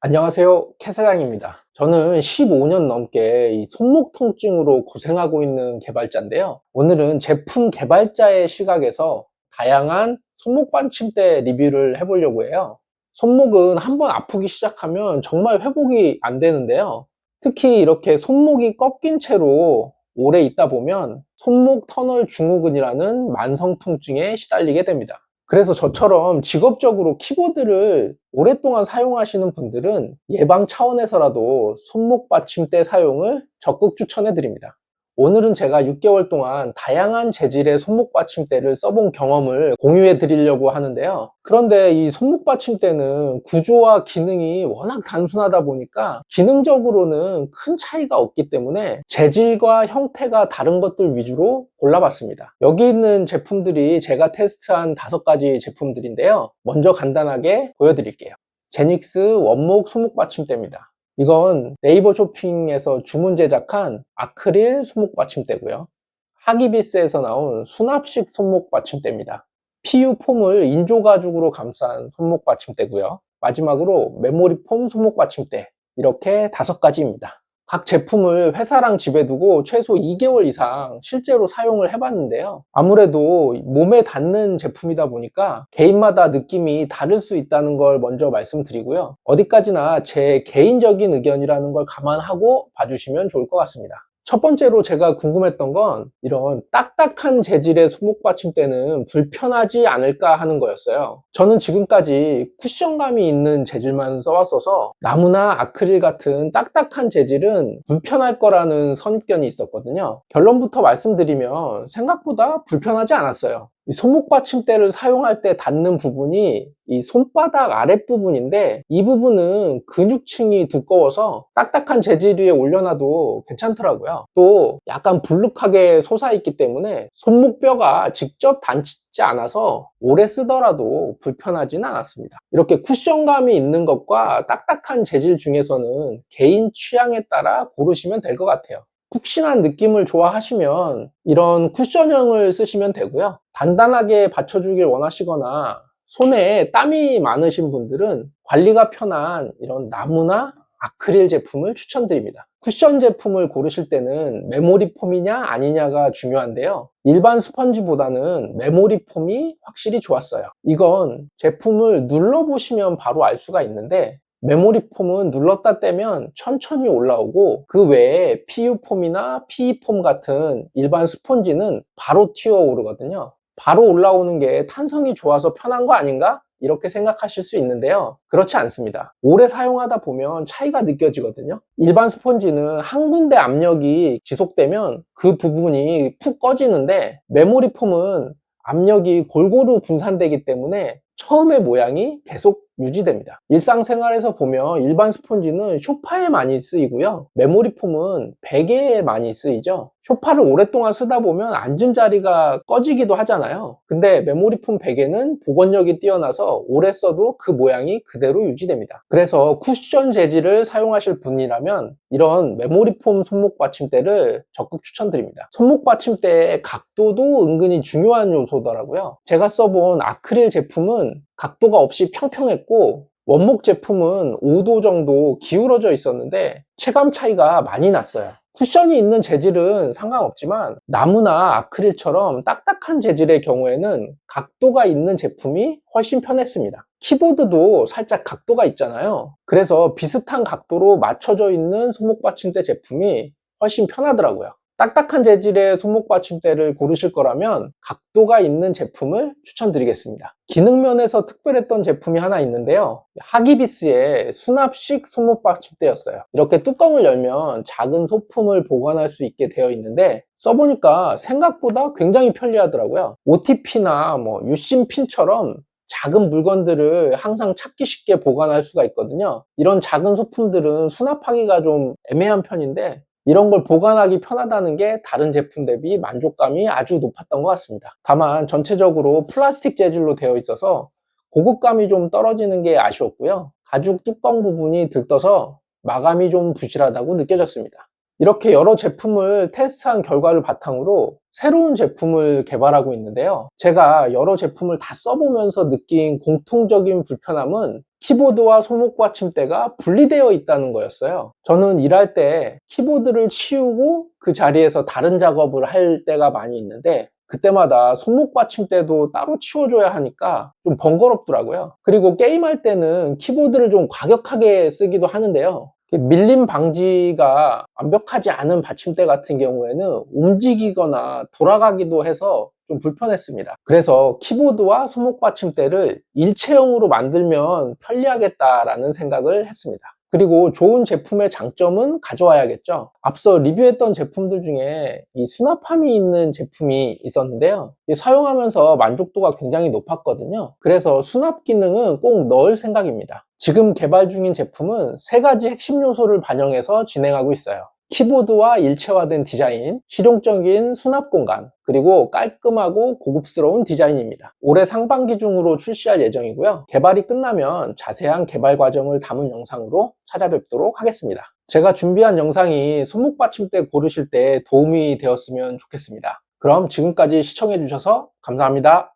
안녕하세요. 캐 사장입니다. 저는 15년 넘게 이 손목 통증으로 고생하고 있는 개발자인데요. 오늘은 제품 개발자의 시각에서 다양한 손목 받침대 리뷰를 해보려고 해요. 손목은 한번 아프기 시작하면 정말 회복이 안 되는데요. 특히 이렇게 손목이 꺾인 채로 오래 있다 보면 손목 터널 증후군이라는 만성 통증에 시달리게 됩니다. 그래서 저처럼 직업적으로 키보드를 오랫동안 사용하시는 분들은 예방 차원에서라도 손목 받침대 사용을 적극 추천해 드립니다. 오늘은 제가 6개월 동안 다양한 재질의 손목 받침대를 써본 경험을 공유해 드리려고 하는데요. 그런데 이 손목 받침대는 구조와 기능이 워낙 단순하다 보니까 기능적으로는 큰 차이가 없기 때문에 재질과 형태가 다른 것들 위주로 골라봤습니다. 여기 있는 제품들이 제가 테스트한 5가지 제품들인데요. 먼저 간단하게 보여드릴게요. 제닉스 원목 손목 받침대입니다. 이건 네이버 쇼핑에서 주문 제작한 아크릴 손목 받침대고요. 하기비스에서 나온 수납식 손목 받침대입니다. PU 폼을 인조 가죽으로 감싼 손목 받침대고요. 마지막으로 메모리 폼 손목 받침대, 이렇게 5가지입니다. 각 제품을 회사랑 집에 두고 최소 2개월 이상 실제로 사용을 해봤는데요. 아무래도 몸에 닿는 제품이다 보니까 개인마다 느낌이 다를 수 있다는 걸 먼저 말씀드리고요. 어디까지나 제 개인적인 의견이라는 걸 감안하고 봐주시면 좋을 것 같습니다. 첫 번째로 제가 궁금했던 건 이런 딱딱한 재질의 손목 받침대는 불편하지 않을까 하는 거였어요. 저는 지금까지 쿠션감이 있는 재질만 써왔어서 나무나 아크릴 같은 딱딱한 재질은 불편할 거라는 선입견이 있었거든요. 결론부터 말씀드리면 생각보다 불편하지 않았어요. 이 손목 받침대를 사용할 때 닿는 부분이 이 손바닥 아랫부분인데, 이 부분은 근육층이 두꺼워서 딱딱한 재질 위에 올려놔도 괜찮더라고요. 또 약간 불룩하게 솟아있기 때문에 손목뼈가 직접 닿지 않아서 오래 쓰더라도 불편하지는 않았습니다. 이렇게 쿠션감이 있는 것과 딱딱한 재질 중에서는 개인 취향에 따라 고르시면 될 것 같아요. 푹신한 느낌을 좋아하시면 이런 쿠션형을 쓰시면 되고요. 단단하게 받쳐주길 원하시거나 손에 땀이 많으신 분들은 관리가 편한 이런 나무나 아크릴 제품을 추천드립니다. 쿠션 제품을 고르실 때는 메모리 폼이냐 아니냐가 중요한데요. 일반 스펀지보다는 메모리 폼이 확실히 좋았어요. 이건 제품을 눌러보시면 바로 알 수가 있는데, 메모리 폼은 눌렀다 떼면 천천히 올라오고, 그 외에 PU 폼이나 PE 폼 같은 일반 스펀지는 바로 튀어 오르거든요. 바로 올라오는 게 탄성이 좋아서 편한 거 아닌가? 이렇게 생각하실 수 있는데요. 그렇지 않습니다. 오래 사용하다 보면 차이가 느껴지거든요. 일반 스펀지는 한 군데 압력이 지속되면 그 부분이 푹 꺼지는데, 메모리 폼은 압력이 골고루 분산되기 때문에 처음의 모양이 계속 유지됩니다. 일상생활에서 보면 일반 스펀지는 소파에 많이 쓰이고요. 메모리 폼은 베개에 많이 쓰이죠. 소파를 오랫동안 쓰다 보면 앉은 자리가 꺼지기도 하잖아요. 근데 메모리 폼 베개는 보건력이 뛰어나서 오래 써도 그 모양이 그대로 유지됩니다. 그래서 쿠션 재질을 사용하실 분이라면 이런 메모리 폼 손목 받침대를 적극 추천드립니다. 손목 받침대의 각도도 은근히 중요한 요소더라고요. 제가 써본 아크릴 제품은 각도가 없이 평평했고, 원목 제품은 5도 정도 기울어져 있었는데 체감 차이가 많이 났어요. 쿠션이 있는 재질은 상관없지만 나무나 아크릴처럼 딱딱한 재질의 경우에는 각도가 있는 제품이 훨씬 편했습니다. 키보드도 살짝 각도가 있잖아요. 그래서 비슷한 각도로 맞춰져 있는 손목 받침대 제품이 훨씬 편하더라고요. 딱딱한 재질의 손목 받침대를 고르실 거라면 각도가 있는 제품을 추천드리겠습니다. 기능 면에서 특별했던 제품이 하나 있는데요. 하기비스의 수납식 손목 받침대였어요. 이렇게 뚜껑을 열면 작은 소품을 보관할 수 있게 되어 있는데, 써보니까 생각보다 굉장히 편리하더라고요. OTP나 유심 핀처럼 작은 물건들을 항상 찾기 쉽게 보관할 수가 있거든요. 이런 작은 소품들은 수납하기가 좀 애매한 편인데, 이런 걸 보관하기 편하다는 게 다른 제품 대비 만족감이 아주 높았던 것 같습니다. 다만 전체적으로 플라스틱 재질로 되어 있어서 고급감이 좀 떨어지는 게 아쉬웠고요. 가죽 뚜껑 부분이 들떠서 마감이 좀 부실하다고 느껴졌습니다. 이렇게 여러 제품을 테스트한 결과를 바탕으로 새로운 제품을 개발하고 있는데요. 제가 여러 제품을 다 써보면서 느낀 공통적인 불편함은 키보드와 손목 받침대가 분리되어 있다는 거였어요. 저는 일할 때 키보드를 치우고 그 자리에서 다른 작업을 할 때가 많이 있는데 그때마다 손목 받침대도 따로 치워줘야 하니까 좀 번거롭더라고요. 그리고 게임할 때는 키보드를 좀 과격하게 쓰기도 하는데요. 밀림 방지가 완벽하지 않은 받침대 같은 경우에는 움직이거나 돌아가기도 해서 좀 불편했습니다. 그래서 키보드와 손목 받침대를 일체형으로 만들면 편리하겠다라는 생각을 했습니다. 그리고 좋은 제품의 장점은 가져와야겠죠. 앞서 리뷰했던 제품들 중에 이 수납함이 있는 제품이 있었는데요. 사용하면서 만족도가 굉장히 높았거든요. 그래서 수납 기능은 꼭 넣을 생각입니다. 지금 개발 중인 제품은 세 가지 핵심 요소를 반영해서 진행하고 있어요. 키보드와 일체화된 디자인, 실용적인 수납 공간, 그리고 깔끔하고 고급스러운 디자인입니다. 올해 상반기 중으로 출시할 예정이고요. 개발이 끝나면 자세한 개발 과정을 담은 영상으로 찾아뵙도록 하겠습니다. 제가 준비한 영상이 손목 받침대 고르실 때 도움이 되었으면 좋겠습니다. 그럼 지금까지 시청해 주셔서 감사합니다.